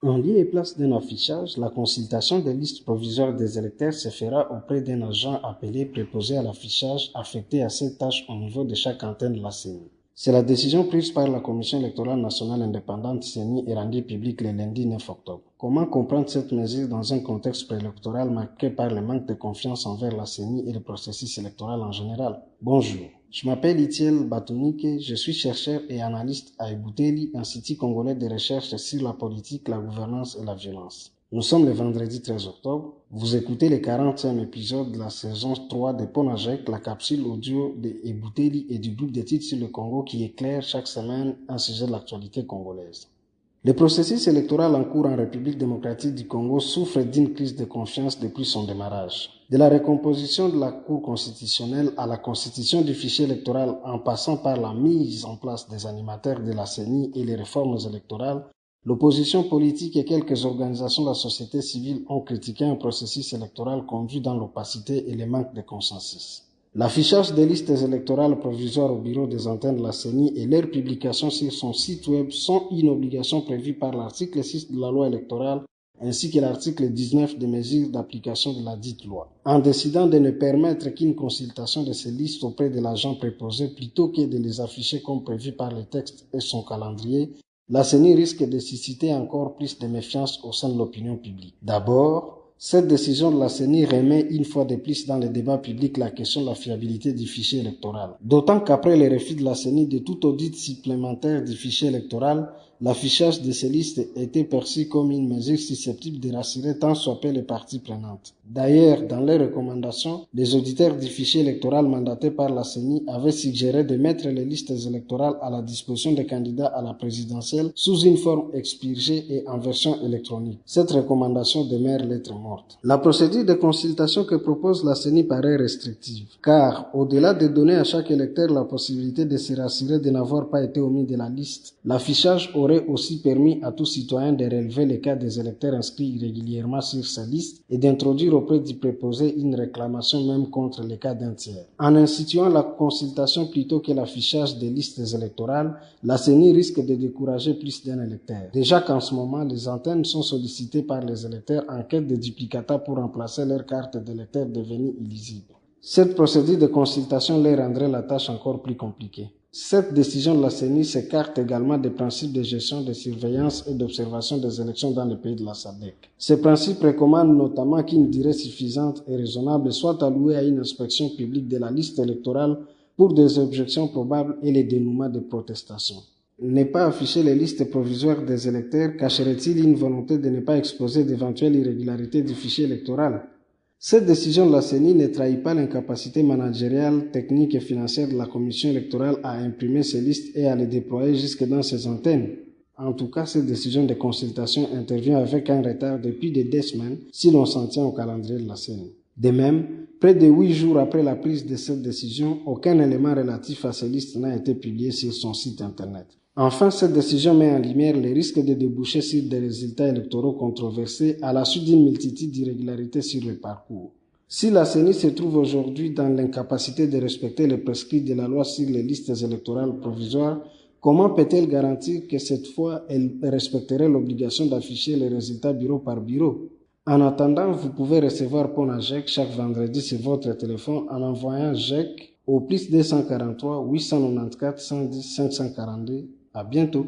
En lieu et place d'un affichage, la consultation des listes provisoires des électeurs se fera auprès d'un agent appelé préposé à l'affichage affecté à cette tâche au niveau de chaque antenne de la CENI. C'est la décision prise par la Commission électorale nationale indépendante CENI et rendue publique le lundi 9 octobre. Comment comprendre cette mesure dans un contexte préélectoral marqué par le manque de confiance envers la CENI et le processus électoral en général? Bonjour, je m'appelle Itiel Batounike, je suis chercheur et analyste à Eboutelli, Institut congolais de recherche sur la politique, la gouvernance et la violence. Nous sommes le vendredi 13 octobre. Vous écoutez le 40e épisode de la saison 3 de Ponajek, la capsule audio de Eboutelli et du groupe d'études sur le Congo qui éclaire chaque semaine un sujet de l'actualité congolaise. Le processus électoral en cours en République démocratique du Congo souffre d'une crise de confiance depuis son démarrage. De la recomposition de la Cour constitutionnelle à la constitution du fichier électoral en passant par la mise en place des animateurs de la CENI et les réformes électorales, l'opposition politique et quelques organisations de la société civile ont critiqué un processus électoral conduit dans l'opacité et le manque de consensus. L'affichage des listes électorales provisoires au bureau des antennes de la CENI et leur publication sur son site web sont une obligation prévue par l'article 6 de la loi électorale ainsi que l'article 19 des mesures d'application de la dite loi. En décidant de ne permettre qu'une consultation de ces listes auprès de l'agent préposé plutôt que de les afficher comme prévu par le texte et son calendrier, la CENI risque de susciter encore plus de méfiance au sein de l'opinion publique. D'abord, cette décision de la CENI remet une fois de plus dans le débat public la question de la fiabilité du fichier électoral. D'autant qu'après le refus de la CENI de tout audit supplémentaire du fichier électoral, l'affichage de ces listes était perçu comme une mesure susceptible de rassurer tant soit peu les parties prenantes. D'ailleurs, dans leurs recommandations, les auditeurs du fichier électoral mandatés par la CENI avaient suggéré de mettre les listes électorales à la disposition des candidats à la présidentielle sous une forme expurgée et en version électronique. Cette recommandation demeure lettre morte. La procédure de consultation que propose la CENI paraît restrictive, car au-delà de donner à chaque électeur la possibilité de se rassurer de n'avoir pas été omis de la liste, l'affichage aurait aussi permis à tout citoyen de relever les cas des électeurs inscrits irrégulièrement sur sa liste et d'introduire auprès du préposé une réclamation même contre les cas d'un tiers. En instituant la consultation plutôt que l'affichage des listes électorales, la CENI risque de décourager plus d'un électeur. Déjà qu'en ce moment, les antennes sont sollicitées par les électeurs en quête de duplicata pour remplacer leur carte d'électeur devenue illisible. Cette procédure de consultation leur rendrait la tâche encore plus compliquée. Cette décision de la CENI s'écarte également des principes de gestion, de surveillance et d'observation des élections dans les pays de la SADC. Ces principes recommandent notamment qu'une durée suffisante et raisonnable soit allouée à une inspection publique de la liste électorale pour des objections probables et les dénouements de protestations. Ne pas afficher les listes provisoires des électeurs cacherait-il une volonté de ne pas exposer d'éventuelles irrégularités du fichier électoral? Cette décision de la CENI ne trahit pas l'incapacité managériale, technique et financière de la Commission électorale à imprimer ces listes et à les déployer jusque dans ses antennes. En tout cas, cette décision de consultation intervient avec un retard de plus de 2 semaines si l'on s'en tient au calendrier de la CENI. De même, près de 8 jours après la prise de cette décision, aucun élément relatif à ces listes n'a été publié sur son site internet. Enfin, cette décision met en lumière les risques de déboucher sur des résultats électoraux controversés à la suite d'une multitude d'irrégularités sur le parcours. Si la CENI se trouve aujourd'hui dans l'incapacité de respecter les prescrits de la loi sur les listes électorales provisoires, comment peut-elle garantir que cette fois elle respecterait l'obligation d'afficher les résultats bureau par bureau? En attendant, vous pouvez recevoir Ponajek chaque vendredi sur votre téléphone en envoyant JEC au +243 894 110 542. À bientôt.